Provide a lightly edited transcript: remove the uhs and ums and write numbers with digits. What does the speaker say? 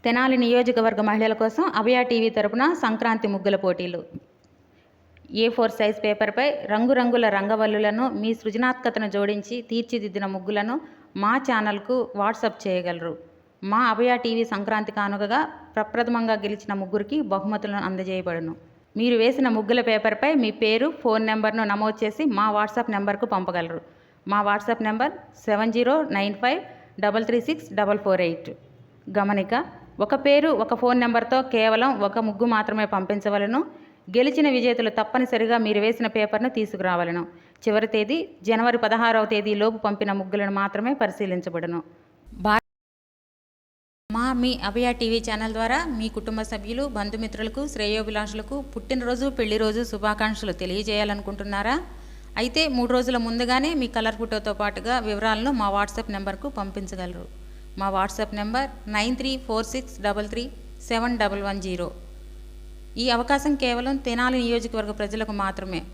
తెనాలి నియోజకవర్గ మహిళల కోసం అభయ టీవీ తరపున సంక్రాంతి ముగ్గుల పోటీలు. A4 సైజ్ పేపర్పై రంగురంగుల రంగవల్లులను మీ సృజనాత్మకతను జోడించి తీర్చిదిద్దిన ముగ్గులను మా ఛానల్కు వాట్సాప్ చేయగలరు. మా అభయ టీవీ సంక్రాంతి కానుకగా ప్రప్రథమంగా గెలిచిన ముగ్గురికి బహుమతులను అందజేయబడును. మీరు వేసిన ముగ్గుల పేపర్పై మీ పేరు, ఫోన్ నెంబర్ను నమోదు చేసి మా వాట్సాప్ నెంబర్కు పంపగలరు. మా వాట్సాప్ నెంబర్ 7095336448. గమనిక: ఒక పేరు, ఒక ఫోన్ నెంబర్తో కేవలం ఒక ముగ్గు మాత్రమే పంపించవలను. గెలిచిన విజేతలు తప్పనిసరిగా మీరు వేసిన పేపర్ను తీసుకురావలను. చివరి తేదీ జనవరి 16వ తేదీలోపు పంపిన ముగ్గులను మాత్రమే పరిశీలించబడును. మీ అభయ టీవీ ఛానల్ ద్వారా మీ కుటుంబ సభ్యులు, బంధుమిత్రులకు, శ్రేయోభిలాషులకు పుట్టినరోజు, పెళ్లిరోజు శుభాకాంక్షలు తెలియజేయాలనుకుంటున్నారా? అయితే 3 రోజుల ముందుగానే మీ కలర్ ఫోటోతో పాటుగా వివరాలను మా వాట్సాప్ నెంబర్కు పంపించగలరు. మా వాట్సాప్ నెంబర్ 9346337110. ఈ అవకాశం కేవలం తెనాలి నియోజకవర్గ ప్రజలకు మాత్రమే.